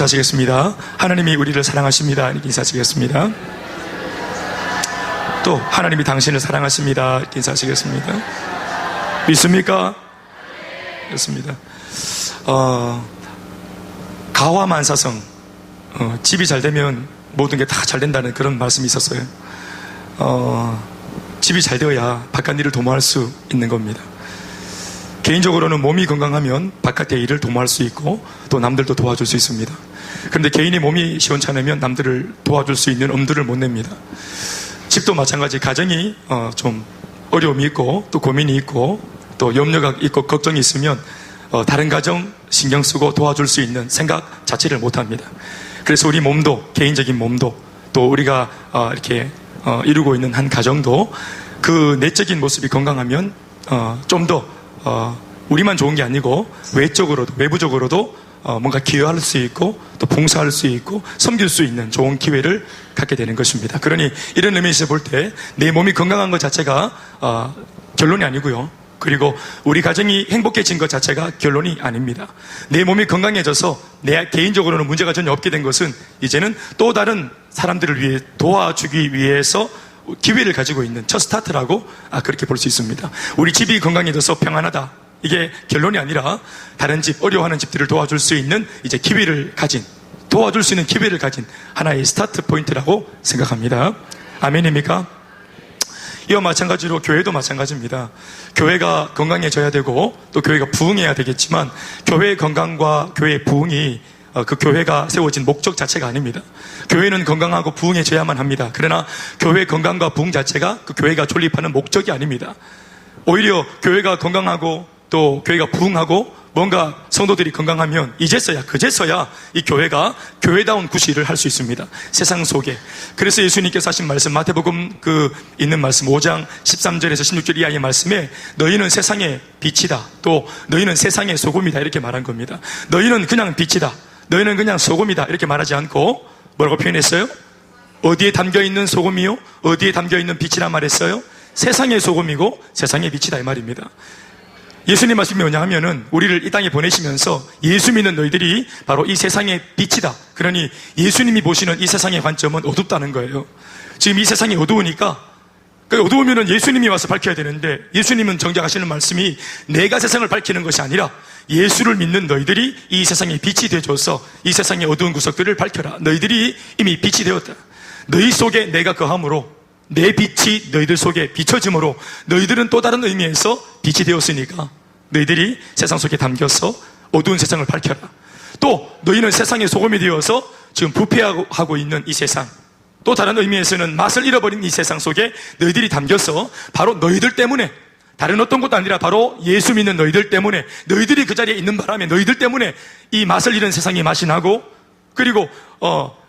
인사하시겠습니다. 하나님이 우리를 사랑하십니다. 이렇게 인사하시겠습니다. 또 하나님이 당신을 사랑하십니다. 이렇게 인사하시겠습니다. 믿습니까? 그렇습니다. 가화만사성, 집이 잘 되면 모든 게 다 잘 된다는 그런 말씀이 있었어요. 집이 잘 되어야 바깥 일을 도모할 수 있는 겁니다. 개인적으로는 몸이 건강하면 바깥의 일을 도모할 수 있고 또 남들도 도와줄 수 있습니다. 그런데 개인의 몸이 시원찮으면 남들을 도와줄 수 있는 엄두를 못 냅니다. 집도 마찬가지. 가정이 좀 어려움이 있고 또 고민이 있고 또 염려가 있고 걱정이 있으면 다른 가정 신경 쓰고 도와줄 수 있는 생각 자체를 못합니다. 그래서 우리 몸도, 개인적인 몸도 또 우리가 이렇게 이루고 있는 한 가정도 그 내적인 모습이 건강하면 좀 더 우리만 좋은 게 아니고 외적으로도, 외부적으로도 뭔가 기여할 수 있고 또 봉사할 수 있고 섬길 수 있는 좋은 기회를 갖게 되는 것입니다. 그러니 이런 의미에서 볼 때 내 몸이 건강한 것 자체가 결론이 아니고요. 그리고 우리 가정이 행복해진 것 자체가 결론이 아닙니다. 내 몸이 건강해져서 내 개인적으로는 문제가 전혀 없게 된 것은 이제는 또 다른 사람들을 위해 도와주기 위해서 기회를 가지고 있는 첫 스타트라고 그렇게 볼 수 있습니다. 우리 집이 건강해져서 평안하다. 이게 결론이 아니라 다른 집, 어려워하는 집들을 도와줄 수 있는 이제 기회를 가진, 도와줄 수 있는 기회를 가진 하나의 스타트 포인트라고 생각합니다. 아멘입니까? 이와 마찬가지로 교회도 마찬가지입니다. 교회가 건강해져야 되고 또 교회가 부흥해야 되겠지만 교회의 건강과 교회의 부흥이 그 교회가 세워진 목적 자체가 아닙니다. 교회는 건강하고 부흥해져야만 합니다. 그러나 교회의 건강과 부흥 자체가 그 교회가 존립하는 목적이 아닙니다. 오히려 교회가 건강하고 또 교회가 부흥하고 뭔가 성도들이 건강하면 이제서야 그제서야 이 교회가 교회다운 구실을 할 수 있습니다. 세상 속에. 그래서 예수님께서 하신 말씀 마태복음 있는 말씀 5장 13절에서 16절 이하의 말씀에 너희는 세상의 빛이다. 또 너희는 세상의 소금이다. 이렇게 말한 겁니다. 너희는 그냥 빛이다. 너희는 그냥 소금이다. 이렇게 말하지 않고 뭐라고 표현했어요? 어디에 담겨있는 소금이요? 어디에 담겨있는 빛이란 말했어요? 세상의 소금이고 세상의 빛이다 이 말입니다. 예수님 말씀이 뭐냐 하면은 우리를 이 땅에 보내시면서 예수 믿는 너희들이 바로 이 세상의 빛이다. 그러니 예수님이 보시는 이 세상의 관점은 어둡다는 거예요. 지금 이 세상이 어두우니까 어두우면은 예수님이 와서 밝혀야 되는데 예수님은 정작 하시는 말씀이 내가 세상을 밝히는 것이 아니라 예수를 믿는 너희들이 이 세상의 빛이 되어줘서 이 세상의 어두운 구석들을 밝혀라. 너희들이 이미 빛이 되었다. 너희 속에 내가 거함으로 내 빛이 너희들 속에 비춰짐으로 너희들은 또 다른 의미에서 빛이 되었으니까 너희들이 세상 속에 담겨서 어두운 세상을 밝혀라. 또 너희는 세상의 소금이 되어서 지금 부패하고 있는 이 세상, 또 다른 의미에서는 맛을 잃어버린 이 세상 속에 너희들이 담겨서 바로 너희들 때문에, 다른 어떤 것도 아니라 바로 예수 믿는 너희들 때문에, 너희들이 그 자리에 있는 바람에 너희들 때문에 이 맛을 잃은 세상이 맛이 나고, 그리고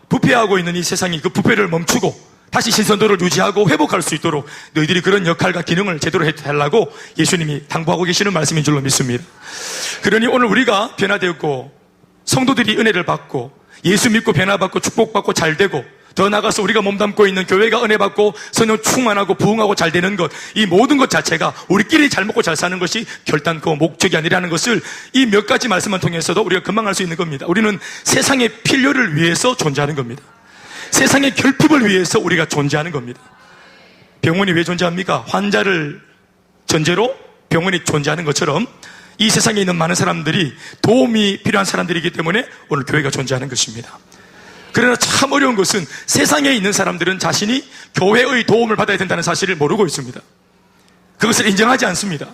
부패하고 있는 이 세상이 그 부패를 멈추고 다시 신선도를 유지하고 회복할 수 있도록 너희들이 그런 역할과 기능을 제대로 해달라고 예수님이 당부하고 계시는 말씀인 줄로 믿습니다. 그러니 오늘 우리가 변화되었고 성도들이 은혜를 받고 예수 믿고 변화받고 축복받고 잘되고 더 나아가서 우리가 몸담고 있는 교회가 은혜받고 성령 충만하고 부흥하고 잘되는 것, 이 모든 것 자체가 우리끼리 잘 먹고 잘 사는 것이 결단코 목적이 아니라는 것을 이 몇 가지 말씀만 통해서도 우리가 금방 알 수 있는 겁니다. 우리는 세상의 필요를 위해서 존재하는 겁니다. 세상의 결핍을 위해서 우리가 존재하는 겁니다. 병원이 왜 존재합니까? 환자를 전제로 병원이 존재하는 것처럼 이 세상에 있는 많은 사람들이 도움이 필요한 사람들이기 때문에 오늘 교회가 존재하는 것입니다. 그러나 참 어려운 것은 세상에 있는 사람들은 자신이 교회의 도움을 받아야 된다는 사실을 모르고 있습니다. 그것을 인정하지 않습니다.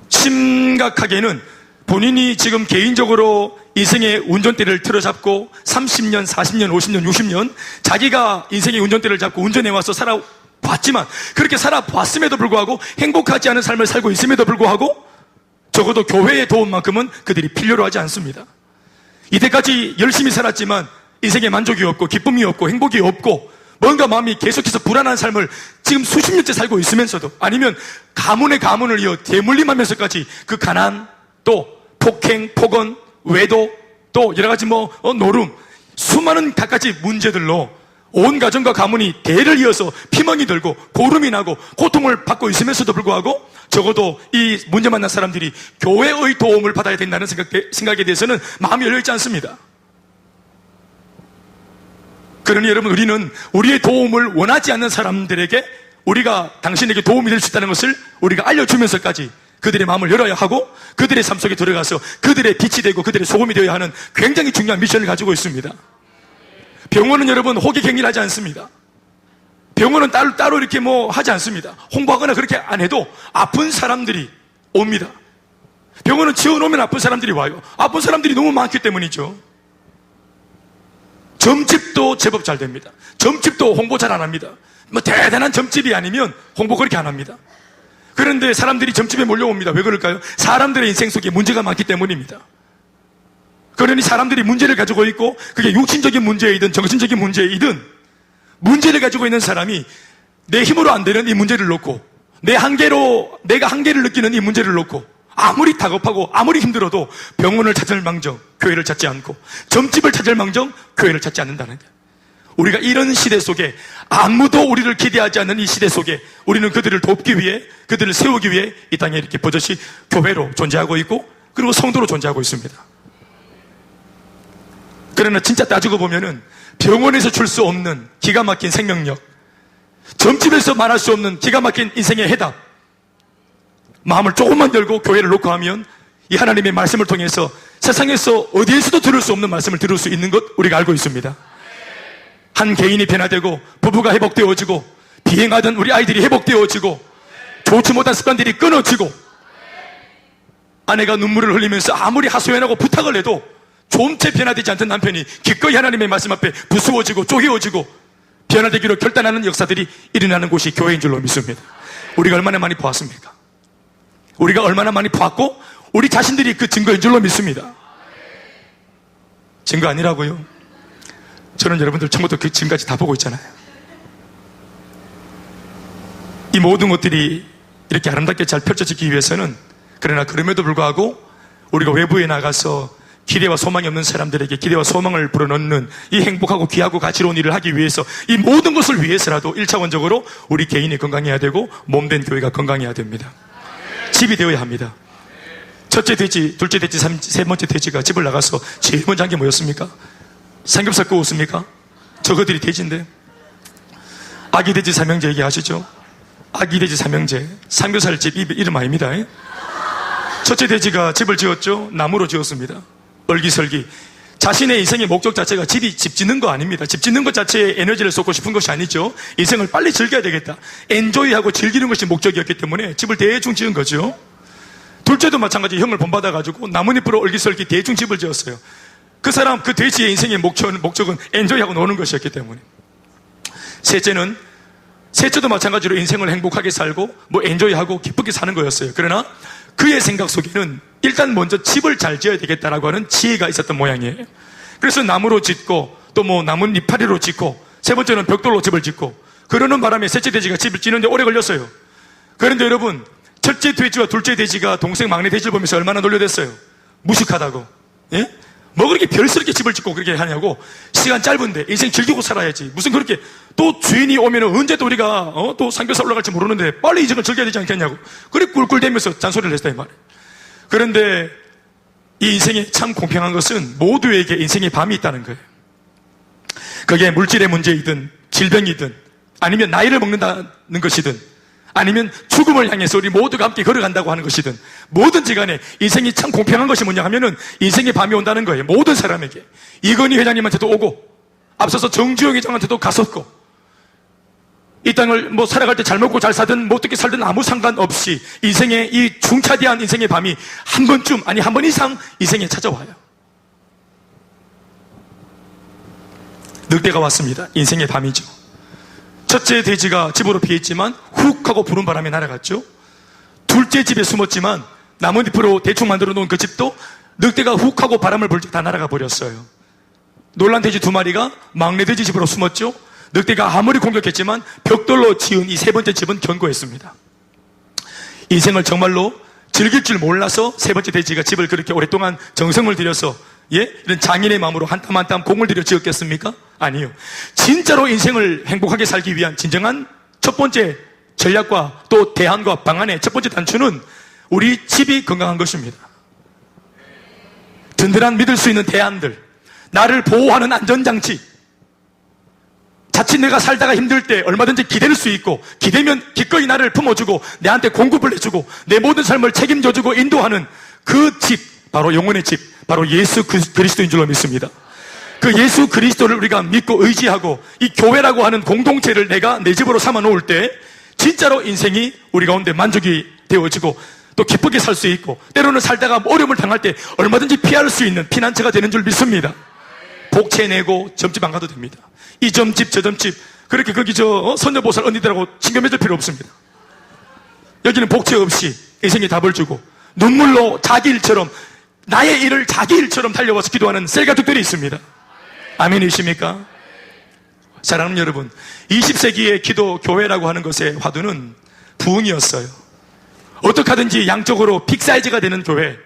심각하게는 본인이 지금 개인적으로 인생의 운전대를 틀어잡고 30년, 40년, 50년, 60년 자기가 인생의 운전대를 잡고 운전해와서 살아봤지만 그렇게 살아봤음에도 불구하고 행복하지 않은 삶을 살고 있음에도 불구하고 적어도 교회의 도움만큼은 그들이 필요로 하지 않습니다. 이때까지 열심히 살았지만 인생에 만족이 없고 기쁨이 없고 행복이 없고 뭔가 마음이 계속해서 불안한 삶을 지금 수십 년째 살고 있으면서도 아니면 가문의 가문을 이어 대물림하면서까지 그 가난 또 폭행, 폭언, 외도, 또 여러 가지 노름, 수많은 갖가지 문제들로 온 가정과 가문이 대를 이어서 피멍이 들고 고름이 나고 고통을 받고 있으면서도 불구하고 적어도 이 문제 만난 사람들이 교회의 도움을 받아야 된다는 생각에 대해서는 마음이 열려있지 않습니다. 그러니 여러분, 우리는 우리의 도움을 원하지 않는 사람들에게 우리가 당신에게 도움이 될 수 있다는 것을 우리가 알려주면서까지 그들의 마음을 열어야 하고 그들의 삶 속에 들어가서 그들의 빛이 되고 그들의 소금이 되어야 하는 굉장히 중요한 미션을 가지고 있습니다. 병원은 여러분 호객행위를 하지 않습니다. 병원은 따로 이렇게 하지 않습니다. 홍보하거나 그렇게 안 해도 아픈 사람들이 옵니다. 병원은 지어놓으면 아픈 사람들이 와요. 아픈 사람들이 너무 많기 때문이죠. 점집도 제법 잘 됩니다. 점집도 홍보 잘 안 합니다. 대단한 점집이 아니면 홍보 그렇게 안 합니다. 그런데 사람들이 점집에 몰려옵니다. 왜 그럴까요? 사람들의 인생 속에 문제가 많기 때문입니다. 그러니 사람들이 문제를 가지고 있고 그게 육신적인 문제이든 정신적인 문제이든 문제를 가지고 있는 사람이 내 힘으로 안 되는 이 문제를 놓고 내가 한계를 느끼는 이 문제를 놓고 아무리 다급하고 아무리 힘들어도 병원을 찾을 망정 교회를 찾지 않고 점집을 찾을 망정 교회를 찾지 않는다는 거예요. 우리가 이런 시대 속에 아무도 우리를 기대하지 않는 이 시대 속에 우리는 그들을 돕기 위해 그들을 세우기 위해 이 땅에 이렇게 버젓이 교회로 존재하고 있고 그리고 성도로 존재하고 있습니다. 그러나 진짜 따지고 보면은 병원에서 줄 수 없는 기가 막힌 생명력, 점집에서 말할 수 없는 기가 막힌 인생의 해답, 마음을 조금만 열고 교회를 놓고 하면 이 하나님의 말씀을 통해서 세상에서 어디에서도 들을 수 없는 말씀을 들을 수 있는 것 우리가 알고 있습니다. 한 개인이 변화되고 부부가 회복되어지고 비행하던 우리 아이들이 회복되어지고 좋지 못한 습관들이 끊어지고 아내가 눈물을 흘리면서 아무리 하소연하고 부탁을 해도 좀채 변화되지 않던 남편이 기꺼이 하나님의 말씀 앞에 부수어지고 쪼개어지고 변화되기로 결단하는 역사들이 일어나는 곳이 교회인 줄로 믿습니다. 우리가 얼마나 많이 보았습니까? 우리가 얼마나 많이 보았고 우리 자신들이 그 증거인 줄로 믿습니다. 증거 아니라고요? 저는 여러분들 처음부터 그 지금까지 다 보고 있잖아요. 이 모든 것들이 이렇게 아름답게 잘 펼쳐지기 위해서는 그러나 그럼에도 불구하고 우리가 외부에 나가서 기대와 소망이 없는 사람들에게 기대와 소망을 불어넣는 이 행복하고 귀하고 가치로운 일을 하기 위해서 이 모든 것을 위해서라도 1차원적으로 우리 개인이 건강해야 되고 몸된 교회가 건강해야 됩니다. 집이 되어야 합니다. 첫째 돼지, 둘째 돼지, 세 번째 돼지가 집을 나가서 제일 먼저 한 게 뭐였습니까? 삼겹살 구웠습니까? 저거들이 돼지인데 아기 돼지 삼형제 얘기하시죠? 아기 돼지 삼형제 삼겹살집 이름 아닙니다. 첫째 돼지가 집을 지었죠? 나무로 지었습니다. 얼기설기. 자신의 인생의 목적 자체가 집 짓는 거 아닙니다. 집 짓는 것 자체에 에너지를 쏟고 싶은 것이 아니죠. 인생을 빨리 즐겨야 되겠다. 엔조이하고 즐기는 것이 목적이었기 때문에 집을 대충 지은 거죠. 둘째도 마찬가지 형을 본받아가지고 나뭇잎으로 얼기설기 대충 집을 지었어요. 그 사람, 그 돼지의 인생의 목적은 엔조이하고 노는 것이었기 때문에. 셋째도 마찬가지로 인생을 행복하게 살고 엔조이하고 기쁘게 사는 거였어요. 그러나 그의 생각 속에는 일단 먼저 집을 잘 지어야 되겠다라고 하는 지혜가 있었던 모양이에요. 그래서 나무로 짓고 또 나뭇 이파리로 짓고 세 번째는 벽돌로 집을 짓고 그러는 바람에 셋째 돼지가 집을 짓는데 오래 걸렸어요. 그런데 여러분, 첫째 돼지와 둘째 돼지가 동생 막내 돼지를 보면서 얼마나 놀려댔어요. 무식하다고. 예? 뭐 그렇게 별스럽게 집을 짓고 그렇게 하냐고. 시간 짧은데 인생 즐기고 살아야지. 무슨 그렇게 또 주인이 오면 언제 또 우리가 또 삼겹살 올라갈지 모르는데 빨리 인생을 즐겨야 되지 않겠냐고. 그래 꿀꿀대면서 잔소리를 했다 이 말이에요. 그런데 이 인생이 참 공평한 것은 모두에게 인생의 밤이 있다는 거예요. 그게 물질의 문제이든 질병이든 아니면 나이를 먹는다는 것이든 아니면 죽음을 향해서 우리 모두가 함께 걸어간다고 하는 것이든 뭐든지 간에 인생이 참 공평한 것이 뭐냐 하면은 인생의 밤이 온다는 거예요. 모든 사람에게. 이건희 회장님한테도 오고 앞서서 정주영 회장한테도 갔었고 이 땅을 살아갈 때 잘 먹고 잘 살든 어떻게 살든 아무 상관없이 인생의 이 중차대한 인생의 밤이 한 번쯤 아니 한 번 이상 인생에 찾아와요. 늑대가 왔습니다. 인생의 밤이죠. 첫째 돼지가 집으로 피했지만 훅 하고 부는 바람에 날아갔죠. 둘째 집에 숨었지만 나뭇잎으로 대충 만들어 놓은 그 집도 늑대가 훅 하고 바람을 불 때 다 날아가 버렸어요. 놀란 돼지 두 마리가 막내 돼지 집으로 숨었죠. 늑대가 아무리 공격했지만 벽돌로 지은 이 세 번째 집은 견고했습니다. 인생을 정말로 즐길 줄 몰라서 세 번째 돼지가 집을 그렇게 오랫동안 정성을 들여서 이런 장인의 마음으로 한 땀 한 땀 공을 들여 지었겠습니까? 아니요. 진짜로 인생을 행복하게 살기 위한 진정한 첫 번째 전략과 또 대안과 방안의 첫 번째 단추는 우리 집이 건강한 것입니다. 든든한 믿을 수 있는 대안들, 나를 보호하는 안전장치, 자칫 내가 살다가 힘들 때 얼마든지 기댈 수 있고, 기대면 기꺼이 나를 품어주고 내한테 공급을 해주고 내 모든 삶을 책임져주고 인도하는 그 집, 바로 영혼의 집, 바로 예수 그리스도인 줄로 믿습니다. 그 예수 그리스도를 우리가 믿고 의지하고 이 교회라고 하는 공동체를 내가 내 집으로 삼아 놓을 때 진짜로 인생이 우리 가운데 만족이 되어지고 또 기쁘게 살 수 있고, 때로는 살다가 어려움을 당할 때 얼마든지 피할 수 있는 피난처가 되는 줄 믿습니다. 복채 내고 점집 안 가도 됩니다. 이 점집 저 점집 그렇게 거기 선녀보살 언니들하고 친교 맺을 필요 없습니다. 여기는 복채 없이 인생에 답을 주고 눈물로 자기 일처럼, 나의 일을 자기 일처럼 달려와서 기도하는 셀가족들이 있습니다. 아멘이십니까? 사랑하는 여러분, 20세기의 기도 교회라고 하는 것의 화두는 부흥이었어요. 어떻게 하든지 양쪽으로 빅사이즈가 되는 교회.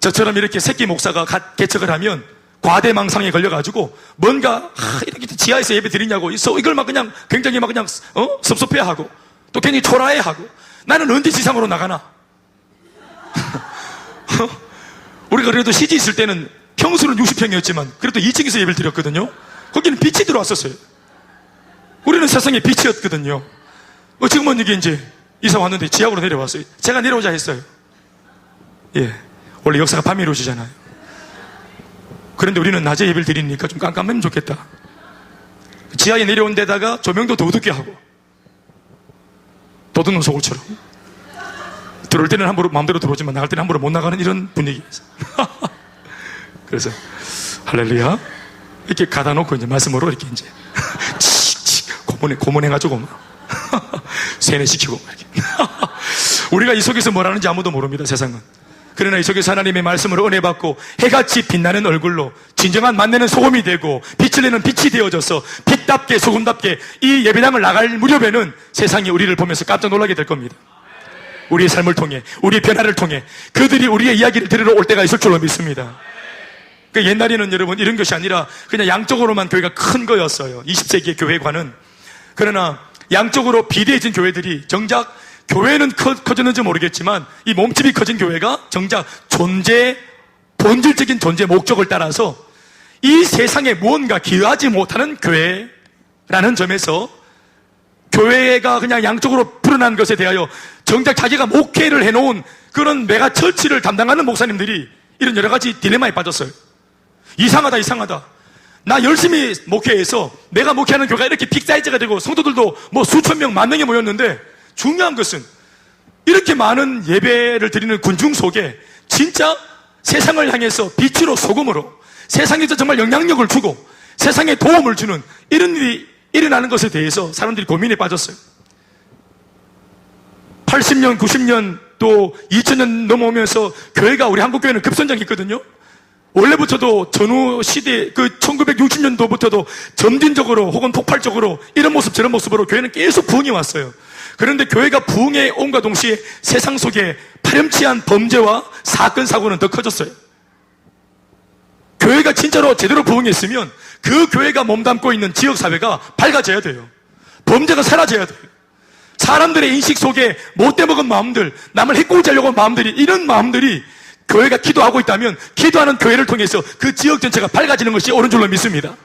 저처럼 이렇게 새끼 목사가 개척을 하면 과대망상에 걸려가지고 뭔가 이렇게 지하에서 예배 드리냐고 이걸 막 그냥 굉장히 막 그냥 섭섭해하고 또 괜히 초라해하고, 나는 언제 지상으로 나가나? 우리가 그래도 시지 있을 때는 평수는 60평이었지만 그래도 2층에서 예배를 드렸거든요. 거기는 빛이 들어왔었어요. 우리는 세상의 빛이었거든요. 지금은 이게 이제 이사 왔는데 지하로 내려왔어요. 제가 내려오자 했어요. 예, 원래 역사가 밤에 이루어지잖아요. 그런데 우리는 낮에 예배를 드리니까 좀 깜깜하면 좋겠다. 지하에 내려온 데다가 조명도 더 어둡게 하고, 도둑놈 소굴처럼 들어올 때는 함부로 마음대로 들어오지만 나갈 때는 함부로 못 나가는 이런 분위기였어. 그래서 할렐루야 이렇게 가다 놓고 이제 말씀으로 이렇게 이제 칙칙 고문해가지고 세뇌시키고 이렇게. 우리가 이 속에서 뭘 하는지 아무도 모릅니다, 세상은. 그러나 이 속에서 하나님의 말씀으로 은혜 받고 해같이 빛나는 얼굴로 진정한 만내는 소금이 되고 빛을 내는 빛이 되어져서 빛답게 소금답게 이 예배당을 나갈 무렵에는 세상이 우리를 보면서 깜짝 놀라게 될 겁니다. 우리의 삶을 통해, 우리의 변화를 통해 그들이 우리의 이야기를 들으러 올 때가 있을 줄로 믿습니다. 그 옛날에는 여러분 이런 것이 아니라 그냥 양쪽으로만 교회가 큰 거였어요, 20세기의 교회관은. 그러나 양쪽으로 비대해진 교회들이 정작 교회는 커졌는지 모르겠지만 이 몸집이 커진 교회가 정작 본질적인 존재 목적을 따라서 이 세상에 무언가 기여하지 못하는 교회라는 점에서 교회가 그냥 양쪽으로 불어난 것에 대하여 정작 자기가 목회를 해놓은 그런 메가 처치를 담당하는 목사님들이 이런 여러 가지 딜레마에 빠졌어요. 이상하다. 나 열심히 목회해서 내가 목회하는 교회가 이렇게 빅사이즈가 되고 성도들도 뭐 수천 명, 만 명이 모였는데, 중요한 것은 이렇게 많은 예배를 드리는 군중 속에 진짜 세상을 향해서 빛으로 소금으로 세상에서 정말 영향력을 주고 세상에 도움을 주는 이런 일이 일어나는 것에 대해서 사람들이 고민에 빠졌어요. 80년, 90년 또 2000년 넘어오면서 교회가, 우리 한국교회는 급선장했거든요. 원래부터도 전후 시대, 1960년도부터도 점진적으로 혹은 폭발적으로 이런 모습 저런 모습으로 교회는 계속 부흥이 왔어요. 그런데 교회가 부흥에 온과 동시에 세상 속에 파렴치한 범죄와 사건, 사고는 더 커졌어요. 교회가 진짜로 제대로 부흥했으면 그 교회가 몸담고 있는 지역사회가 밝아져야 돼요. 범죄가 사라져야 돼요. 사람들의 인식 속에 못돼 먹은 마음들, 남을 해코지 하려고 하는 마음들이, 이런 마음들이 교회가 기도하고 있다면 기도하는 교회를 통해서 그 지역 전체가 밝아지는 것이 옳은 줄로 믿습니다.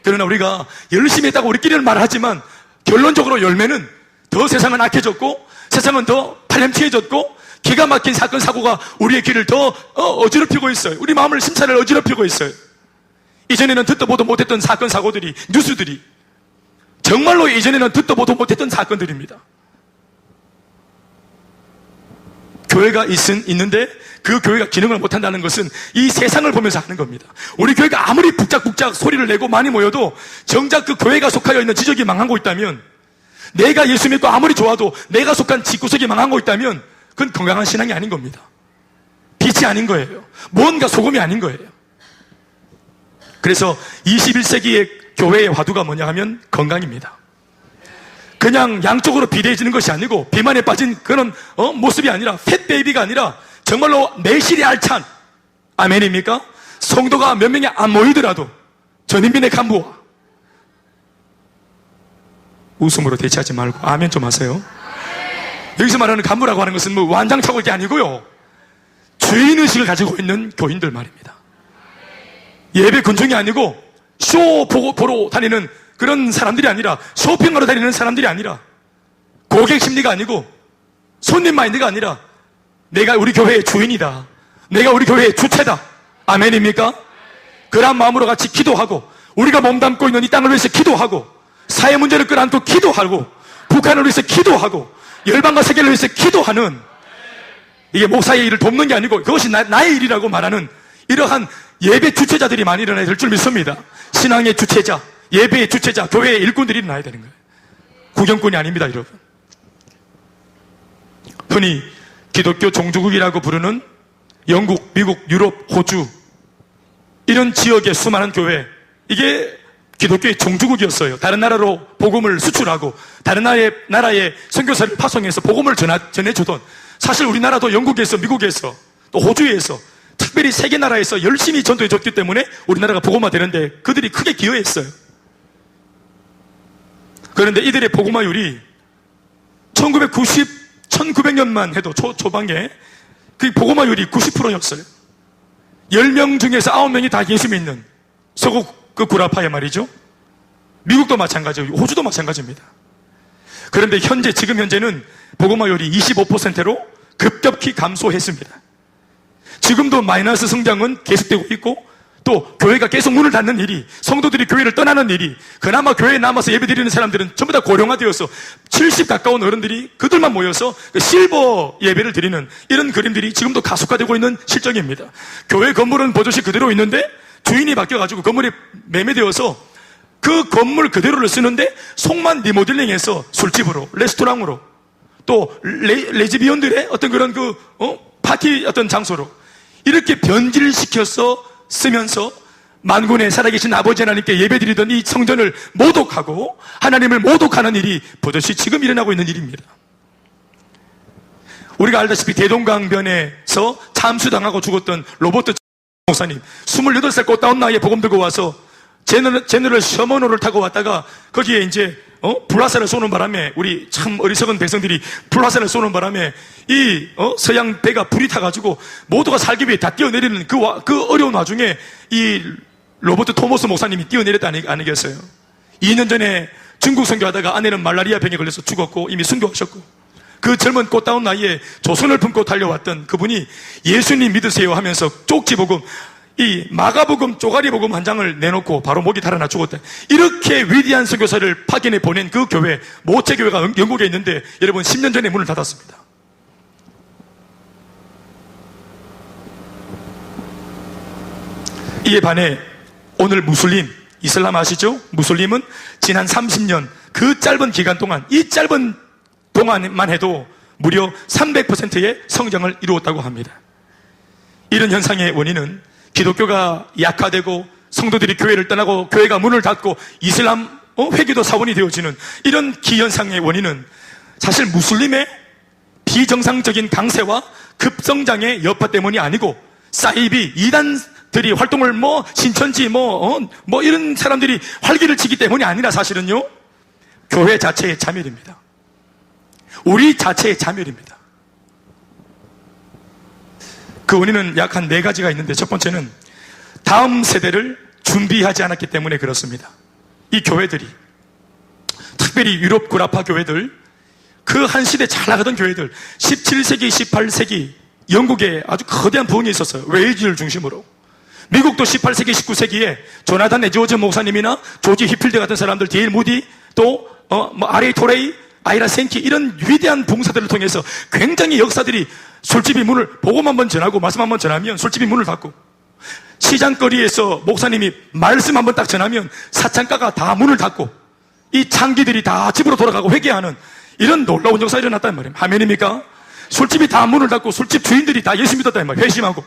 그러나 우리가 열심히 했다고 우리끼리는 말하지만 결론적으로 열매는 더 세상은 악해졌고 세상은 더 파렴치해졌고 기가 막힌 사건 사고가 우리의 길을 더 어지럽히고 있어요. 우리 마음을 심사를 어지럽히고 있어요. 이전에는 듣도 보도 못했던 사건 사고들이, 뉴스들이 정말로 이전에는 듣도 보도 못했던 사건들입니다. 교회가 있는데 그 교회가 기능을 못한다는 것은 이 세상을 보면서 하는 겁니다. 우리 교회가 아무리 북작북작 소리를 내고 많이 모여도 정작 그 교회가 속하여 있는 지적이 망하고 있다면, 내가 예수 믿고 아무리 좋아도 내가 속한 집구석이 망하고 있다면 그건 건강한 신앙이 아닌 겁니다. 빛이 아닌 거예요. 뭔가 소금이 아닌 거예요. 그래서 21세기의 교회의 화두가 뭐냐 하면 건강입니다. 그냥 양쪽으로 비대해지는 것이 아니고 비만에 빠진 그런 모습이 아니라, 팻베이비가 아니라 정말로 내실이 알찬, 아멘입니까? 성도가 몇 명이 안 모이더라도 전인민의 간부와 웃음으로 대체하지 말고 아멘 좀 하세요. 여기서 말하는 간부라고 하는 것은 뭐 완장차고 게 아니고요, 죄인의식을 가지고 있는 교인들 말입니다. 예배 군중이 아니고 쇼 보러 다니는 그런 사람들이 아니라, 쇼핑하러 다니는 사람들이 아니라, 고객 심리가 아니고 손님 마인드가 아니라, 내가 우리 교회의 주인이다, 내가 우리 교회의 주체다. 아멘입니까? 그런 마음으로 같이 기도하고, 우리가 몸담고 있는 이 땅을 위해서 기도하고, 사회 문제를 끌어안고 기도하고, 북한을 위해서 기도하고, 열방과 세계를 위해서 기도하는, 이게 목사의 일을 돕는 게 아니고 그것이 나의 일이라고 말하는 이러한 예배 주체자들이 많이 일어나야 될 줄 믿습니다. 신앙의 주체자, 예배의 주체자, 교회의 일꾼들이 일어나야 되는 거예요. 구경꾼이 아닙니다, 여러분. 흔히 기독교 종주국이라고 부르는 영국, 미국, 유럽, 호주 이런 지역의 수많은 교회, 이게 기독교의 종주국이었어요. 다른 나라로 복음을 수출하고 다른 나라의 선교사를 파송해서 복음을 전해주던, 사실 우리나라도 영국에서, 미국에서, 또 호주에서, 특별히 세계 나라에서 열심히 전도해줬기 때문에 우리나라가 복음화 되는데 그들이 크게 기여했어요. 그런데 이들의 복음화율이 1900년만 해도 초반에 그 복음화율이 90%였어요. 10명 중에서 9명이 다 예수 믿는 서구 그 구라파에 말이죠. 미국도 마찬가지고 호주도 마찬가지입니다. 그런데 지금 현재는 복음화율이 25%로 급격히 감소했습니다. 지금도 마이너스 성장은 계속되고 있고, 또 교회가 계속 문을 닫는 일이, 성도들이 교회를 떠나는 일이, 그나마 교회에 남아서 예배드리는 사람들은 전부 다 고령화되어서 70 가까운 어른들이 그들만 모여서 실버 예배를 드리는 이런 그림들이 지금도 가속화되고 있는 실정입니다. 교회 건물은 버젓이 그대로 있는데 주인이 바뀌어가지고 건물이 매매되어서 그 건물 그대로를 쓰는데 속만 리모델링해서 술집으로, 레스토랑으로, 또 레즈비언들의 어떤 그런 파티 어떤 장소로 이렇게 변질시켜서 쓰면서 만군의 살아계신 아버지 하나님께 예배드리던 이 성전을 모독하고 하나님을 모독하는 일이 버젓이 지금 일어나고 있는 일입니다. 우리가 알다시피 대동강변에서 참수당하고 죽었던 로버트 목사님, 28살 꽃다운 나이에 복음 들고 와서 제너럴 셔먼호를 타고 왔다가 거기에 이제 불화살을 쏘는 바람에, 우리 참 어리석은 백성들이 불화살을 쏘는 바람에 이 서양 배가 불이 타가지고 모두가 살기 위해 다 뛰어내리는 그 어려운 와중에 이 로버트 토머스 목사님이 뛰어내렸다 아니겠어요? 2년 전에 중국 선교하다가 아내는 말라리아 병에 걸려서 죽었고 이미 순교하셨고, 그 젊은 꽃다운 나이에 조선을 품고 달려왔던 그분이 예수님 믿으세요 하면서 쪽지복음, 이 마가복음 쪼가리복음 한 장을 내놓고 바로 목이 달아나 죽었다. 이렇게 위대한 선교사를 파견해 보낸 그 교회, 모체교회가 영국에 있는데 여러분 10년 전에 문을 닫았습니다. 이에 반해 오늘 이슬람 아시죠? 무슬림은 지난 30년 그 짧은 기간 동안, 이 짧은 동안만 해도 무려 300%의 성장을 이루었다고 합니다. 이런 현상의 원인은 기독교가 약화되고 성도들이 교회를 떠나고 교회가 문을 닫고 이슬람 회기도 사원이 되어지는 이런 기현상의 원인은 사실 무슬림의 비정상적인 강세와 급성장의 여파 때문이 아니고, 사이비, 이단들이 활동을 신천지 이런 사람들이 활기를 치기 때문이 아니라 사실은요, 교회 자체의 자멸입니다. 우리 자체의 자멸입니다. 그 원인은 약 한 4가지가 있는데, 첫 번째는 다음 세대를 준비하지 않았기 때문에 그렇습니다. 이 교회들이, 특별히 유럽 구라파 교회들, 그 한 시대 잘 나가던 교회들, 17세기, 18세기 영국에 아주 거대한 부흥이 있었어요. 웨일즈를 중심으로. 미국도 18세기, 19세기에 조나단 에드워즈 목사님이나 조지 히필드 같은 사람들, 데일 무디, 또 아레이 토레이, 아이라 생키, 이런 위대한 봉사들을 통해서 굉장히 역사들이, 술집이 문을, 복음 한번 전하고 말씀 한번 전하면 술집이 문을 닫고, 시장거리에서 목사님이 말씀 한번 딱 전하면 사창가가 다 문을 닫고, 이 창기들이 다 집으로 돌아가고 회개하는 이런 놀라운 역사가 일어났단 말이에요. 아멘입니까? 술집이 다 문을 닫고 술집 주인들이 다 예수 믿었단 말이에요. 회심하고.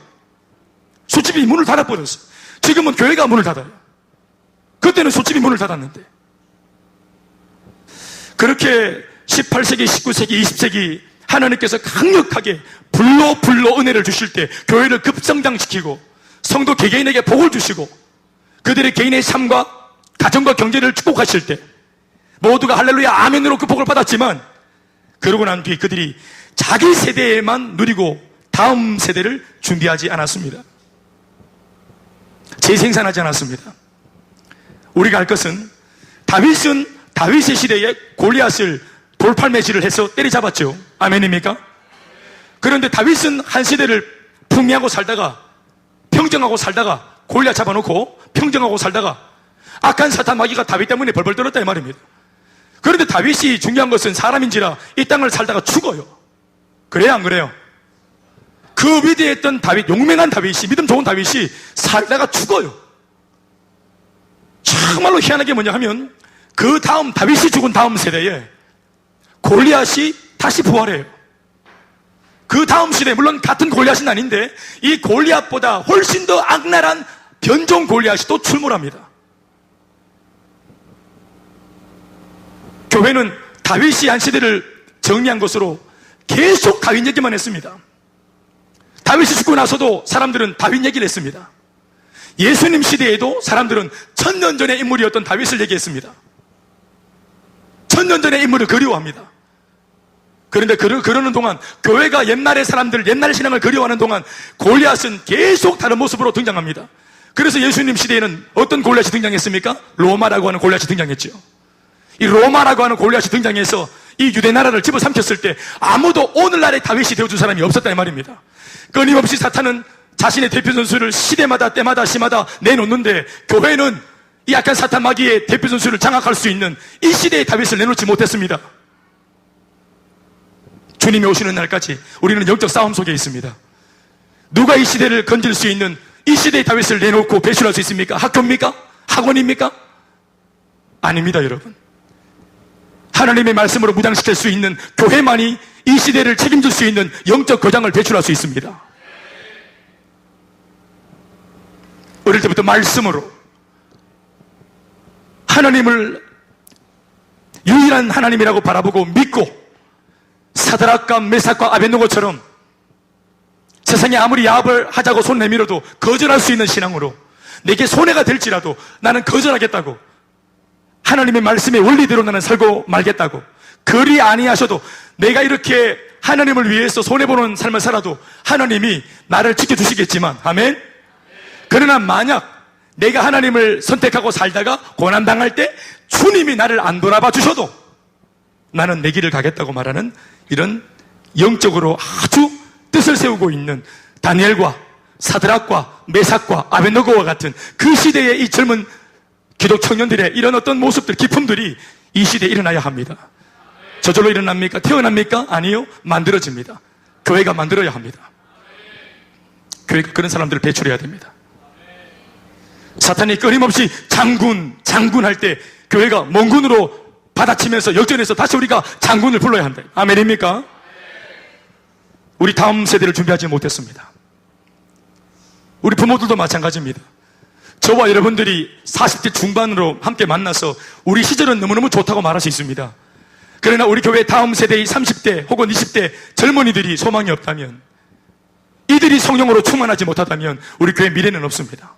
술집이 문을 닫아버렸어요. 지금은 교회가 문을 닫아요. 그때는 술집이 문을 닫았는데. 그렇게 18세기, 19세기, 20세기 하나님께서 강력하게 불로 은혜를 주실 때 교회를 급성장시키고 성도 개개인에게 복을 주시고 그들의 개인의 삶과 가정과 경제를 축복하실 때, 모두가 할렐루야 아멘으로 그 복을 받았지만 그러고 난 뒤에 그들이 자기 세대에만 누리고 다음 세대를 준비하지 않았습니다. 재생산하지 않았습니다. 우리가 할 것은 다윗은 다윗의 시대에 골리앗을 돌팔매질을 해서 때리잡았죠. 아멘입니까? 그런데 다윗은 한 시대를 풍미하고 살다가 평정하고 살다가 골리앗 잡아놓고 평정하고 살다가 악한 사탄 마귀가 다윗 때문에 벌벌 떨었다 이 말입니다. 그런데 다윗이 중요한 것은 사람인지라 이 땅을 살다가 죽어요. 그래요 안 그래요? 그 위대했던 다윗, 용맹한 다윗이, 믿음 좋은 다윗이 살다가 죽어요. 정말로 희한하게 뭐냐 하면 그 다음 다윗이 죽은 다음 세대에 골리앗이 다시 부활해요. 그 다음 시대에 물론 같은 골리앗은 아닌데 이 골리앗보다 훨씬 더 악랄한 변종 골리앗이 또 출몰합니다. 교회는 다윗이 한 시대를 정리한 것으로 계속 다윗 얘기만 했습니다. 다윗이 죽고 나서도 사람들은 다윗 얘기를 했습니다. 예수님 시대에도 사람들은 1000년 전의 인물이었던 다윗을 얘기했습니다. 1000년 전의 인물을 그리워합니다. 그런데 그러는 동안 교회가 옛날의 사람들, 옛날 신앙을 그리워하는 동안 골리앗은 계속 다른 모습으로 등장합니다. 그래서 예수님 시대에는 어떤 골리앗이 등장했습니까? 로마라고 하는 골리앗이 등장했죠. 이 로마라고 하는 골리앗이 등장해서 이 유대 나라를 집어삼켰을 때 아무도 오늘날의 다윗이 되어준 사람이 없었다 이 말입니다. 끊임없이 사탄은 자신의 대표 선수를 시대마다 때마다 시마다 내놓는데 교회는 이 약한 사탄 마귀의 대표 선수를 장악할 수 있는 이 시대의 다윗을 내놓지 못했습니다. 주님이 오시는 날까지 우리는 영적 싸움 속에 있습니다. 누가 이 시대를 건질 수 있는 이 시대의 다윗을 내놓고 배출할 수 있습니까? 학교입니까? 학원입니까? 아닙니다, 여러분. 하나님의 말씀으로 무장시킬 수 있는 교회만이 이 시대를 책임질 수 있는 영적 거장을 배출할 수 있습니다. 어릴 때부터 말씀으로 하나님을 유일한 하나님이라고 바라보고 믿고 사드락과 메삭과 아벳느고처럼 세상에 아무리 야합을 하자고 손 내밀어도 거절할 수 있는 신앙으로 내게 손해가 될지라도 나는 거절하겠다고 하나님의 말씀의 원리대로 나는 살고 말겠다고 그리 아니하셔도 내가 이렇게 하나님을 위해서 손해보는 삶을 살아도 하나님이 나를 지켜주시겠지만 아멘? 그러나 만약 내가 하나님을 선택하고 살다가 고난당할 때 주님이 나를 안 돌아봐 주셔도 나는 내 길을 가겠다고 말하는 이런 영적으로 아주 뜻을 세우고 있는 다니엘과 사드락과 메삭과 아벳느고와 같은 그 시대의 이 젊은 기독 청년들의 이런 어떤 모습들, 기품들이 이 시대에 일어나야 합니다. 저절로 일어납니까? 태어납니까? 아니요. 만들어집니다. 교회가 만들어야 합니다. 교회가 그런 사람들을 배출해야 됩니다. 사탄이 끊임없이 장군 할 때 교회가 몽군으로 받아치면서 역전해서 다시 우리가 장군을 불러야 한다. 아멘입니까? 우리 다음 세대를 준비하지 못했습니다. 우리 부모들도 마찬가지입니다. 저와 여러분들이 40대 중반으로 함께 만나서 우리 시절은 너무너무 좋다고 말할 수 있습니다. 그러나 우리 교회 다음 세대의 30대 혹은 20대 젊은이들이 소망이 없다면, 이들이 성령으로 충만하지 못하다면 우리 교회 미래는 없습니다.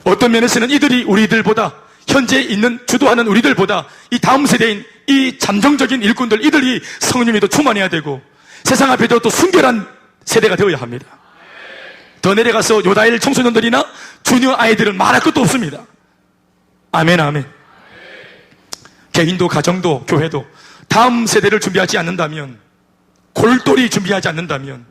어떤 면에서는 이들이 우리들보다, 현재 있는 주도하는 우리들보다 이 다음 세대인 이 잠정적인 일꾼들, 이들이 성령이 더 충만해야 되고 세상 앞에도 또 순결한 세대가 되어야 합니다. 더 내려가서 요다일 청소년들이나 주니어 아이들은 말할 것도 없습니다. 아멘, 아멘. 개인도 가정도 교회도 다음 세대를 준비하지 않는다면, 골똘히 준비하지 않는다면,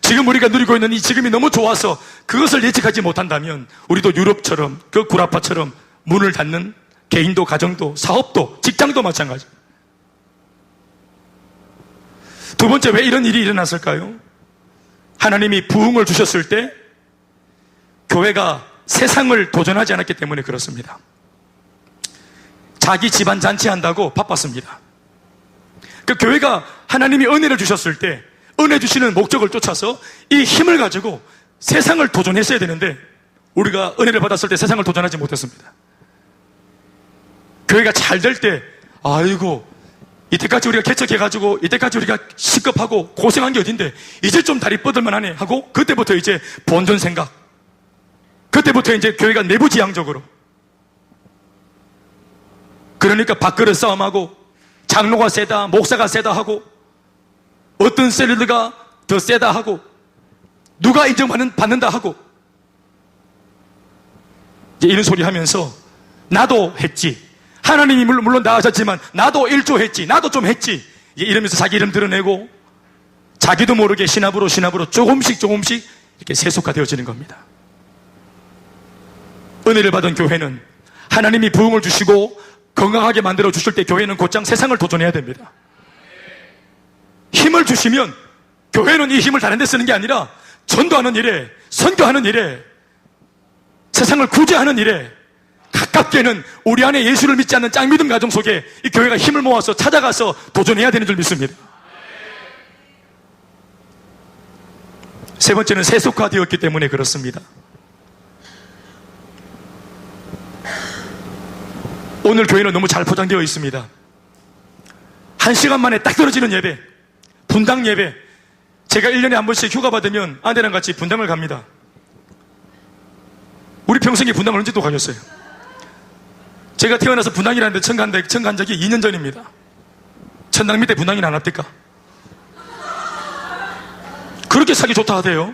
지금 우리가 누리고 있는 이 지금이 너무 좋아서 그것을 예측하지 못한다면 우리도 유럽처럼 그 구라파처럼 문을 닫는, 개인도 가정도 사업도 직장도 마찬가지. 두 번째, 왜 이런 일이 일어났을까요? 하나님이 부흥을 주셨을 때 교회가 세상을 도전하지 않았기 때문에 그렇습니다. 자기 집안 잔치한다고 바빴습니다. 그 교회가 하나님이 은혜를 주셨을 때 은혜 주시는 목적을 쫓아서 이 힘을 가지고 세상을 도전했어야 되는데 우리가 은혜를 받았을 때 세상을 도전하지 못했습니다. 교회가 잘 될 때, 아이고 이때까지 우리가 개척해가지고 이때까지 우리가 시급하고 고생한 게 어딘데 이제 좀 다리 뻗을만 하네 하고 그때부터 이제 본전 생각, 그때부터 이제 교회가 내부지향적으로 그러니까 밥그릇 싸움하고 장로가 세다, 목사가 세다 하고 어떤 샐러드가 더 세다 하고 누가 인정받는다 하고 이제 이런 소리 하면서 나도 했지, 하나님이 물론 나아졌지만 나도 일조했지, 나도 좀 했지, 이러면서 자기 이름 드러내고 자기도 모르게 신압으로 조금씩 이렇게 세속화되어지는 겁니다. 은혜를 받은 교회는 하나님이 부흥을 주시고 건강하게 만들어 주실 때 교회는 곧장 세상을 도전해야 됩니다. 힘을 주시면 교회는 이 힘을 다른 데 쓰는 게 아니라 전도하는 일에, 선교하는 일에, 세상을 구제하는 일에, 가깝게는 우리 안에 예수를 믿지 않는 짱믿음 가정 속에 이 교회가 힘을 모아서 찾아가서 도전해야 되는 줄 믿습니다. 세 번째는 세속화되었기 때문에 그렇습니다. 오늘 교회는 너무 잘 포장되어 있습니다. 1시간 만에 딱 떨어지는 예배, 분당 예배. 제가 1년에 한 번씩 휴가 받으면 아내랑 같이 분당을 갑니다. 우리 평생에 분당을 언제 또 가셨어요? 제가 태어나서 분당이라는 데 처음 간 적이 2년 전입니다. 천당 밑에 분당이 나납니까? 그렇게 사기 좋다 하대요.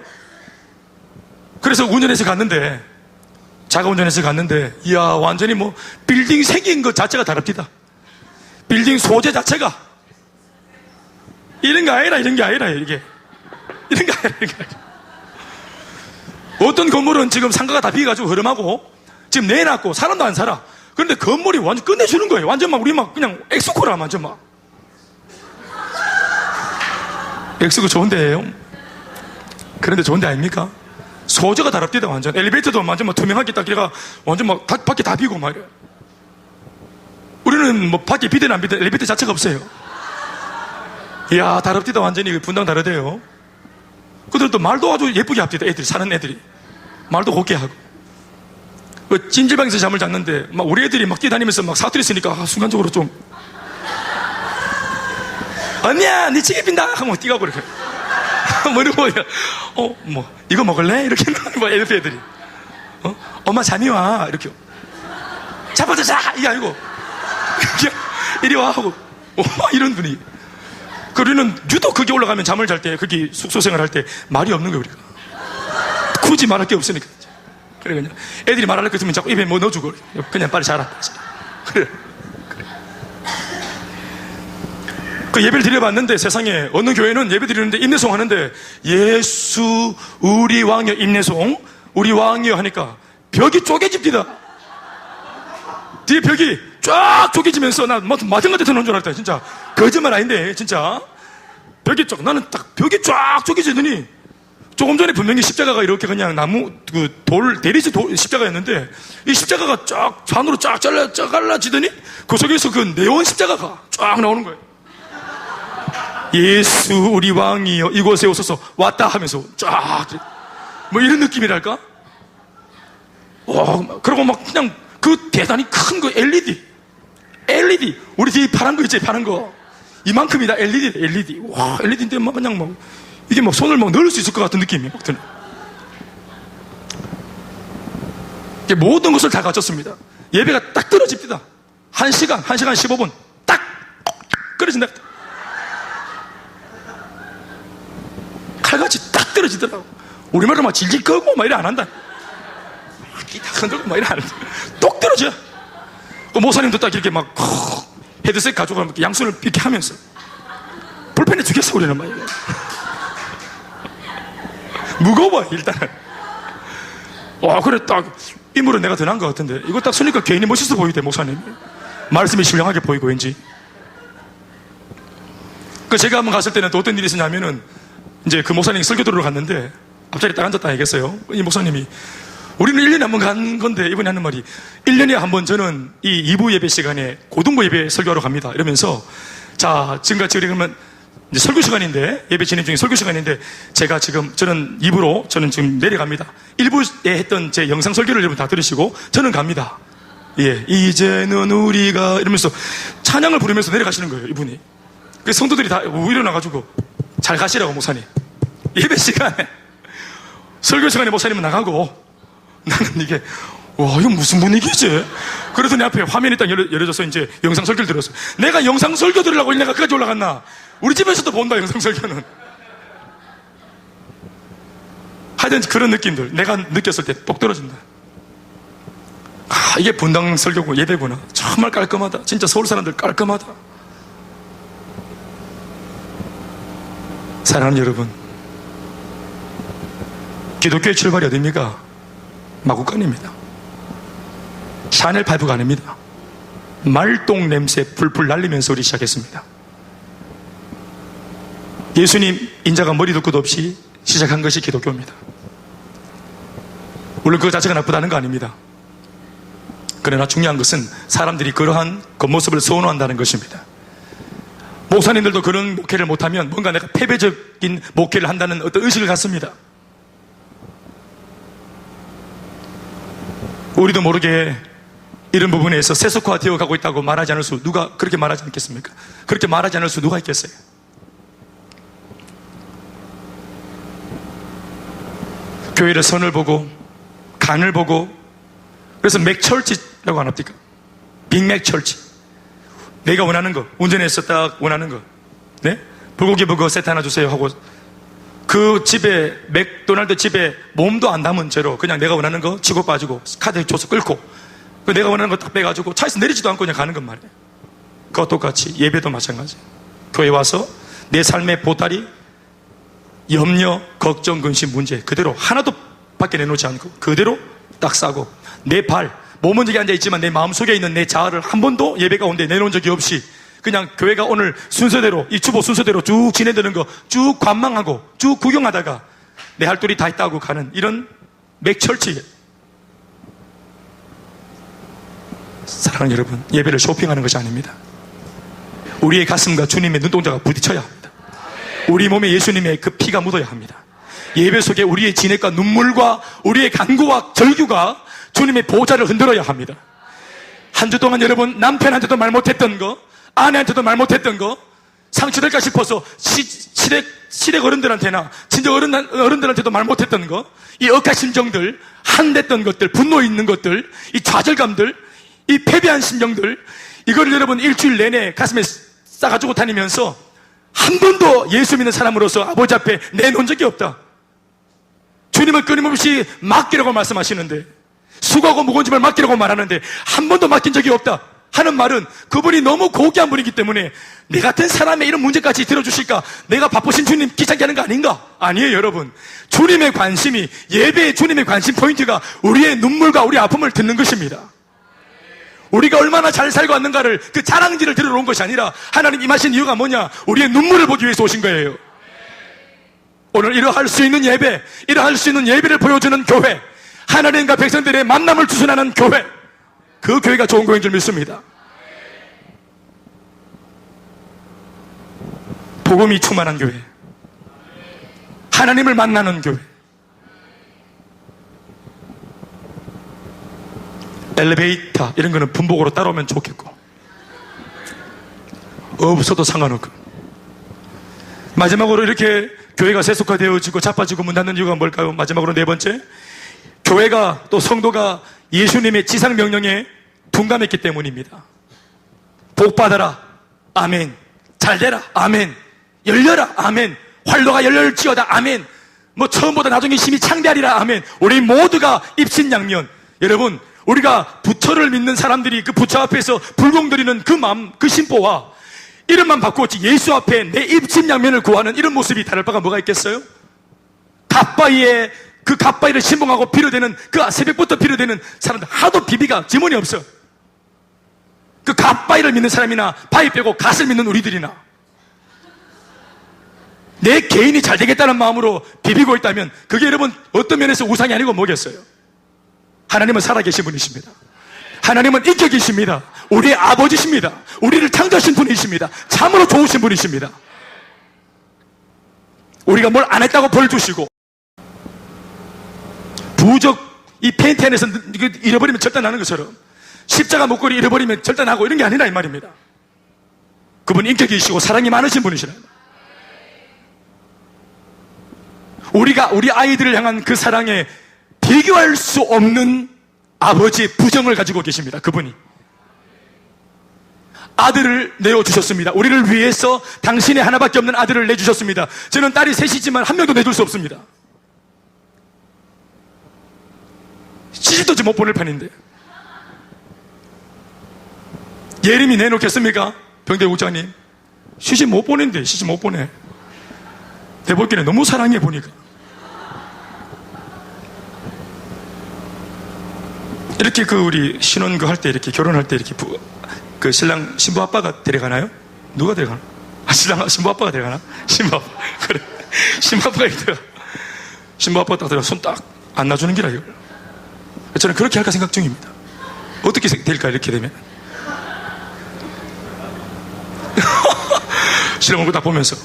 그래서 운전해서 갔는데, 자가 운전해서 갔는데, 이야, 완전히 뭐 빌딩 생긴 것 자체가 다릅니다. 빌딩 소재 자체가 이런 게 아니라 이게 이런 게 아니라. 어떤 건물은 지금 상가가 다 비어가지고 흐름하고 지금 내놨고 사람도 안 살아. 그런데 건물이 완전 끝내주는 거예요. 완전 막 우리 막 그냥 엑스코라, 완전 막. 엑스코 좋은데요. 그런데 좋은데 아닙니까? 소재가 다릅니다. 완전 엘리베이터도 완전 막 투명하게 딱 걔가 완전 막 밖에 다 비고 막 이래. 우리는 뭐 밖에 비대나 안 비대, 엘리베이터 자체가 없어요. 이야, 다릅니다. 완전히 분당 다르대요. 그들도 말도 아주 예쁘게 합니다. 애들이, 사는 애들이 말도 곱게 하고. 그 찜질방에서 잠을 잤는데 막 우리 애들이 막 뛰다니면서 막 사투리 쓰니까 순간적으로 좀 언니야 네 치기 빈다 하면 뛰가고 그렇게 뭐 이러고 뭐 이거 먹을래? 이렇게 뭐 애들이 엄마 잠이 와 이렇게 자빠져 이게 아니고 이리 와 하고 이런 분이. 그리는 유독 거기 올라가면 잠을 잘 때 거기 숙소 생활할 때 말이 없는 거예요. 우리가 굳이 말할 게 없으니까. 그래 그냥 애들이 말할 거 있으면 자꾸 입에 뭐 넣어주고 그냥 빨리 자라. 그래. 그 예배를 드려봤는데 세상에 어느 교회는 예배 드리는데 임내송 하는데 예수 우리 왕이여 임내송 우리 왕이여 하니까 벽이 쪼개집니다. 뒤에 벽이 쫙 쪼개지면서 나 마등같이 터놓은 줄 알았다. 진짜 거짓말 아닌데 진짜 벽이 나는 딱 벽이 쫙 쪼개지더니 조금 전에 분명히 십자가가 이렇게 그냥 나무 대리지 십자가였는데 이 십자가가 쫙 반으로 쫙 잘라지더니 그 속에서 그 네온 십자가가 쫙 나오는 거예요. 예수 우리 왕이여 이곳에 오소서 왔다 하면서 쫙 뭐 이런 느낌이랄까? 그리고 막 그냥 그 대단히 큰 거 LED 우리 뒤에 파란 거 있지, 파란 거 이만큼이다. LED 와 LED인데 막 그냥 막 이게 막 손을 막 넣을 수 있을 것 같은 느낌이 막 드네. 모든 것을 다 갖췄습니다. 예배가 딱 떨어집니다. 1시간 15분 딱 끊어진다. 칼같이 딱 떨어지더라고. 우리말로 막 질질 끄고 막 이래 안 한다. 딱 흔들고 막 이래 안 한다. 똑 떨어져. 그 목사님도 딱 이렇게 막 헤드셋 가지고 양손을 이렇게 하면서 불편해 죽겠어 우리는 막 무거워 일단은. 그래 딱 인물은 내가 더 나은 것 같은데 이거 딱 쓰니까 괜히 멋있어 보이대 목사님. 말씀이 신령하게 보이고 왠지. 그 제가 한번 갔을 때는 또 어떤 일이 있었냐면은 이제 그 목사님이 설교 들으러 갔는데 앞자리에 딱 앉았다 얘기했어요. 이 목사님이 우리는 1년에 한 번 간 건데 이번에 하는 말이 1년에 한 번 저는 이 2부 예배 시간에 고등부 예배 설교하러 갑니다. 이러면서 자 지금같이 우리 그러면 이제 설교 시간인데 예배 진행 중에 설교 시간인데 제가 지금 저는 2부로 저는 지금 내려갑니다. 1부에 했던 제 영상 설교를 여러분 다 들으시고 저는 갑니다. 예, 이제는 우리가 이러면서 찬양을 부르면서 내려가시는 거예요. 이분이. 그 성도들이 다 일어나가지고 잘 가시라고 목사님. 예배 시간에 설교 시간에 목사님은 나가고 나는 이게 와, 이건 무슨 분위기지? 그래서 내 앞에 화면이 딱 열어져서 이제 영상 설교를 들었어. 내가 영상 설교 들으려고 내가 끝까지 올라갔나? 우리 집에서도 본다, 영상 설교는. 하여튼 그런 느낌들 내가 느꼈을 때 똑 떨어진다. 아, 이게 분당 설교고 예배구나. 정말 깔끔하다. 진짜 서울 사람들 깔끔하다. 사랑하는 여러분, 기독교의 출발이 어디입니까? 마구간입니다. 샤넬 파이브가 아닙니다. 말똥 냄새 풀풀 날리면서 우리 시작했습니다. 예수님 인자가 머리도 끝도 없이 시작한 것이 기독교입니다. 물론 그 자체가 나쁘다는 거 아닙니다. 그러나 중요한 것은 사람들이 그러한 겉모습을 선호한다는 것입니다. 목사님들도 그런 목회를 못하면 뭔가 내가 패배적인 목회를 한다는 어떤 의식을 갖습니다. 우리도 모르게 이런 부분에서 세속화되어 가고 있다고 말하지 않을 수, 누가 그렇게 말하지 않겠습니까? 그렇게 말하지 않을 수 누가 있겠어요? 교회를 선을 보고 간을 보고, 그래서 맥철치라고 안 합니까? 빅맥철치. 내가 원하는 거, 운전해서 딱 원하는 거, 네? 불고기 버거 세트 하나 주세요 하고, 그 집에, 맥도날드 집에 몸도 안 담은 채로 그냥 내가 원하는 거 치고 빠지고 카드 줘서 끌고, 그 내가 원하는 거 딱 빼가지고 차에서 내리지도 않고 그냥 가는 것 말이에요. 그와 똑같이 예배도 마찬가지. 교회 와서 내 삶의 보따리, 염려, 걱정, 근심, 문제 그대로 하나도 밖에 내놓지 않고 그대로 딱 싸고, 내 발, 몸은 여기 앉아있지만 내 마음속에 있는 내 자아를 한 번도 예배 가운데 내놓은 적이 없이 그냥 교회가 오늘 순서대로, 이 주보 순서대로 쭉 지내드는 거 쭉 관망하고 쭉 구경하다가 내 할 도리 다 있다고 가는 이런 맥철치. 사랑하는 여러분, 예배를 쇼핑하는 것이 아닙니다. 우리의 가슴과 주님의 눈동자가 부딪혀야 합니다. 우리 몸에 예수님의 그 피가 묻어야 합니다. 예배 속에 우리의 진액과 눈물과 우리의 간구와 절규가 주님의 보좌를 흔들어야 합니다. 한 주 동안 여러분, 남편한테도 말 못했던 거, 아내한테도 말 못했던 거, 상처될까 싶어서 시댁 어른들한테나 친정 어른들한테도 말 못했던 거, 이 억한 심정들, 한댔던 것들, 분노 있는 것들, 이 좌절감들, 이 패배한 심정들, 이걸 여러분 일주일 내내 가슴에 싸가지고 다니면서 한 번도 예수 믿는 사람으로서 아버지 앞에 내놓은 적이 없다. 주님은 끊임없이 맡기라고 말씀하시는데, 수고하고 무거운 짐을 맡기라고 말하는데 한 번도 맡긴 적이 없다 하는 말은 그분이 너무 고귀한 분이기 때문에 내 같은 사람의 이런 문제까지 들어주실까, 내가 바쁘신 주님 귀찮게 하는 거 아닌가? 아니에요. 여러분, 주님의 관심이, 예배의 주님의 관심 포인트가 우리의 눈물과 우리의 아픔을 듣는 것입니다. 우리가 얼마나 잘 살고 왔는가를, 그 자랑질을 들으러 온 것이 아니라 하나님 임하신 이유가 뭐냐? 우리의 눈물을 보기 위해서 오신 거예요. 오늘 이러할 수 있는 예배, 이러할 수 있는 예배를 보여주는 교회, 하나님과 백성들의 만남을 주선하는 교회, 그 교회가 좋은 교회인 줄 믿습니다. 복음이 충만한 교회, 하나님을 만나는 교회. 엘리베이터 이런 거는 분복으로 따라오면 좋겠고, 없어도 상관없고. 마지막으로 이렇게 교회가 세속화되어지고 자빠지고 문 닫는 이유가 뭘까요? 마지막으로 네 번째, 교회가 또 성도가 예수님의 지상 명령에 둔감했기 때문입니다. 복 받아라, 아멘. 잘 되라, 아멘. 열려라, 아멘. 활로가 열릴지어다, 아멘. 뭐 처음보다 나중에 심히 창대하리라, 아멘. 우리 모두가 입신양면. 여러분, 우리가 부처를 믿는 사람들이 그 부처 앞에서 불공드리는 그 마음, 그 심보와 이름만 바꾸었지 예수 앞에 내 입신양면을 구하는 이런 모습이 다를 바가 뭐가 있겠어요? 갓바위에 그 갓바위를 신봉하고 비료되는, 그 새벽부터 비료되는 사람들 하도 비비가 지문이 없어. 그 갓바위를 믿는 사람이나 바위 빼고 갓을 믿는 우리들이나 내 개인이 잘 되겠다는 마음으로 비비고 있다면 그게 여러분 어떤 면에서 우상이 아니고 뭐겠어요? 하나님은 살아계신 분이십니다. 하나님은 인격이십니다. 우리의 아버지십니다. 우리를 창조하신 분이십니다. 참으로 좋으신 분이십니다. 우리가 뭘 안 했다고 벌 주시고, 부적 이 페인트 안에서 잃어버리면 절단하는 것처럼 십자가 목걸이 잃어버리면 절단하고 이런 게 아니라 이 말입니다. 그분 인격이시고 사랑이 많으신 분이시라. 우리가 우리 아이들을 향한 그 사랑에 비교할 수 없는 아버지의 부정을 가지고 계십니다. 그분이 아들을 내어주셨습니다. 우리를 위해서 당신의 하나밖에 없는 아들을 내주셨습니다. 저는 딸이 셋이지만 한 명도 내줄 수 없습니다. 시집도 못 보낼 판인데. 예림이 내놓겠습니까? 병대국장님, 시집 못 보낸대. 시집 못 보내. 대볼기는 너무 사랑해 보니까. 이렇게 우리 신혼 할 때, 이렇게 결혼할 때 이렇게 신랑 신부 아빠가 데려가나요? 누가 데려가나? 신랑 신부 아빠가 데려가나? 신부 아빠. 그래. 신부 아빠가 데려가. 신부 아빠가 딱 데려가 손 딱 안 놔주는 기라 이걸. 저는 그렇게 할까 생각 중입니다. 어떻게 될까 이렇게 되면. 신랑 얼굴 딱 보면서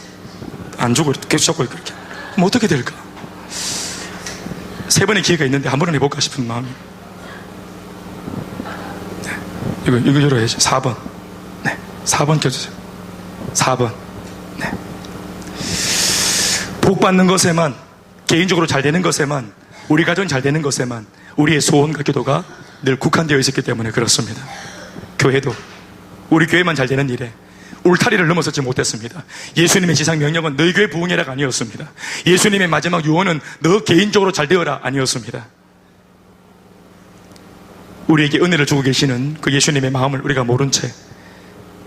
안 주고 계속 잡고 그렇게. 그럼 어떻게 될까? 3번의 기회가 있는데 한 번은 해볼까 싶은 마음이. 이거 열어야죠. 4번. 네. 4번 켜주세요. 4번. 네. 복 받는 것에만, 개인적으로 잘 되는 것에만, 우리 가정 잘 되는 것에만 우리의 소원과 기도가 늘 국한되어 있었기 때문에 그렇습니다. 교회도 우리 교회만 잘 되는 일에 울타리를 넘어서지 못했습니다. 예수님의 지상 명령은 너희 교회 부흥해라가 아니었습니다. 예수님의 마지막 유언은 너 개인적으로 잘 되어라 아니었습니다. 우리에게 은혜를 주고 계시는 그 예수님의 마음을 우리가 모른 채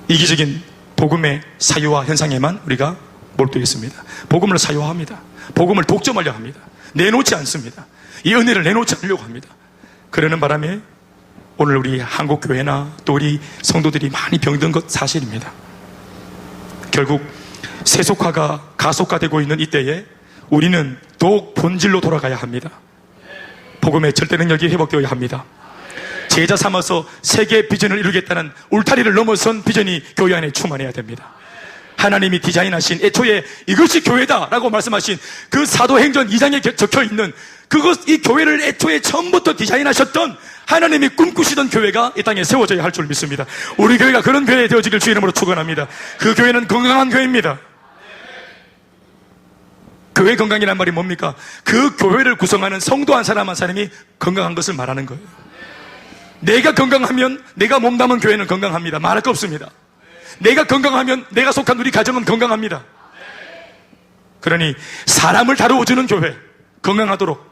이기적인 복음의 사유화 현상에만 우리가 몰두해 있습니다. 복음을 사유화합니다. 복음을 독점하려 합니다. 내놓지 않습니다. 이 은혜를 내놓지 않으려고 합니다. 그러는 바람에 오늘 우리 한국교회나 또 우리 성도들이 많이 병든 것 사실입니다. 결국 세속화가 가속화되고 있는 이때에 우리는 더욱 본질로 돌아가야 합니다. 복음의 절대 능력이 회복되어야 합니다. 제자 삼아서 세계 비전을 이루겠다는 울타리를 넘어선 비전이 교회 안에 충만해야 됩니다. 하나님이 디자인하신 애초에 이것이 교회다라고 말씀하신 그 사도행전 2장에 적혀있는 이 교회를 애초에 처음부터 디자인하셨던 하나님이 꿈꾸시던 교회가 이 땅에 세워져야 할 줄 믿습니다. 우리 교회가 그런 교회 되어지길 주의 이름으로 축원합니다. 그 교회는 건강한 교회입니다. 교회 건강이란 말이 뭡니까? 그 교회를 구성하는 성도 한 사람 한 사람이 건강한 것을 말하는 거예요. 내가 건강하면 내가 몸담은 교회는 건강합니다. 말할 거 없습니다. 내가 건강하면 내가 속한 우리 가정은 건강합니다. 그러니 사람을 다루어주는 교회, 건강하도록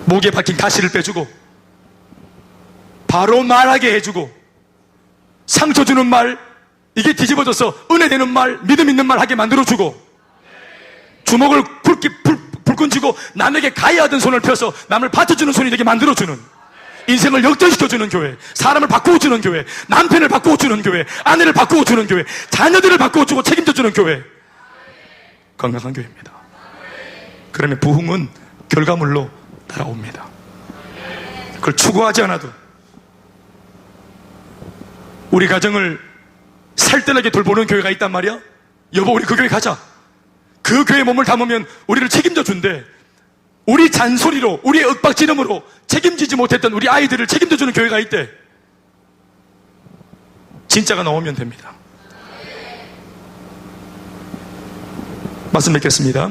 목에 박힌 가시를 빼주고 바로 말하게 해주고 상처 주는 말, 이게 뒤집어져서 은혜 되는 말, 믿음 있는 말 하게 만들어주고 주먹을 불끈 쥐고 남에게 가해하던 손을 펴서 남을 받쳐주는 손이 되게 만들어주는, 인생을 역전시켜주는 교회, 사람을 바꾸어주는 교회, 남편을 바꾸어주는 교회, 아내를 바꾸어주는 교회, 자녀들을 바꾸어주고 책임져주는 교회, 건강한 교회입니다. 그러면 부흥은 결과물로 따라옵니다. 그걸 추구하지 않아도 우리 가정을 살뜰하게 돌보는 교회가 있단 말이야. 여보, 우리 그 교회 가자. 그 교회에 몸을 담으면 우리를 책임져 준대. 우리 잔소리로, 우리의 윽박지름으로 책임지지 못했던 우리 아이들을 책임져 주는 교회가 있대. 진짜가 나오면 됩니다. 말씀 맺겠습니다.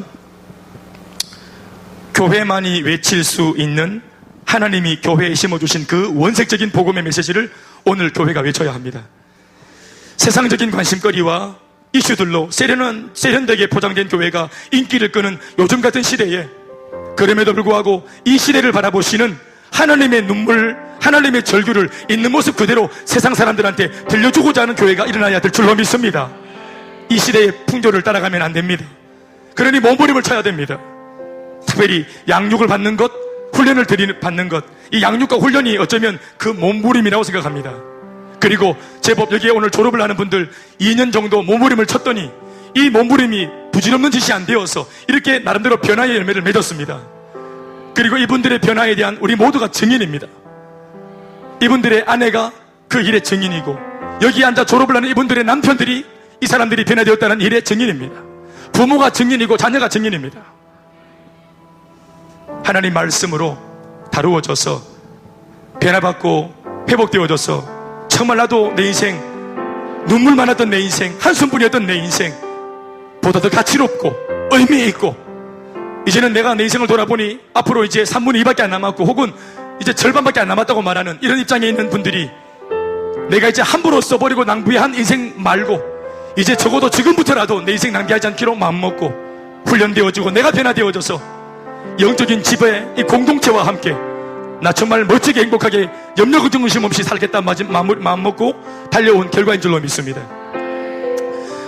교회만이 외칠 수 있는 하나님이 교회에 심어주신 그 원색적인 복음의 메시지를 오늘 교회가 외쳐야 합니다. 세상적인 관심거리와 이슈들로 세련되게 포장된 교회가 인기를 끄는 요즘 같은 시대에, 그럼에도 불구하고 이 시대를 바라보시는 하나님의 눈물, 하나님의 절규를 있는 모습 그대로 세상 사람들한테 들려주고자 하는 교회가 일어나야 될 줄로 믿습니다. 이 시대의 풍조를 따라가면 안 됩니다. 그러니 몸부림을 쳐야 됩니다. 특별히 양육을 받는 것, 훈련을 받는 것, 이 양육과 훈련이 어쩌면 그 몸부림이라고 생각합니다. 그리고 제법 여기에 오늘 졸업을 하는 분들 2년 정도 몸부림을 쳤더니 이 몸부림이 부질없는 짓이 안 되어서 이렇게 나름대로 변화의 열매를 맺었습니다. 그리고 이분들의 변화에 대한 우리 모두가 증인입니다. 이분들의 아내가 그 일의 증인이고, 여기 앉아 졸업을 하는 이분들의 남편들이 이 사람들이 변화되었다는 일의 증인입니다. 부모가 증인이고 자녀가 증인입니다. 하나님 말씀으로 다루어져서 변화받고 회복되어져서 정말 나도 내 인생, 눈물 많았던 내 인생, 한숨뿐이었던 내 인생 보다 더 가치롭고 의미 있고 이제는 내가 내 인생을 돌아보니 앞으로 이제 3분의 2밖에 안 남았고 혹은 이제 절반밖에 안 남았다고 말하는 이런 입장에 있는 분들이 내가 이제 함부로 써버리고 낭비한 인생 말고 이제 적어도 지금부터라도 내 인생 낭비하지 않기로 마음먹고 훈련되어지고 내가 변화되어져서 영적인 집의 이 공동체와 함께 나 정말 멋지게 행복하게 염려 걱정 의심 없이 살겠다는 마음먹고 달려온 결과인 줄로 믿습니다.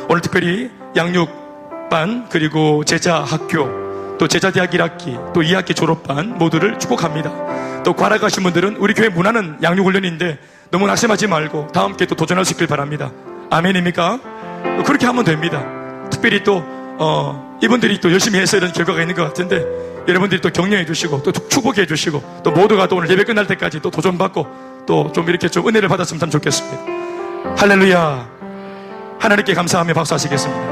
오늘 특별히 양육반 그리고 제자학교 또 제자대학 1학기 또 2학기 졸업반 모두를 축복합니다. 또 관학하신 분들은 우리 교회 문화는 양육훈련인데 너무 낙심하지 말고 다 함께 또 도전할 수 있길 바랍니다. 아멘입니까? 그렇게 하면 됩니다. 특별히 또 이분들이 또 열심히 해서 이런 결과가 있는 것 같은데 여러분들이 또 격려해 주시고 또 축복해 주시고 또 모두가 또 오늘 예배 끝날 때까지 또 도전받고 또 좀 이렇게 좀 은혜를 받았으면 참 좋겠습니다. 할렐루야. 하나님께 감사하며 박수하시겠습니다.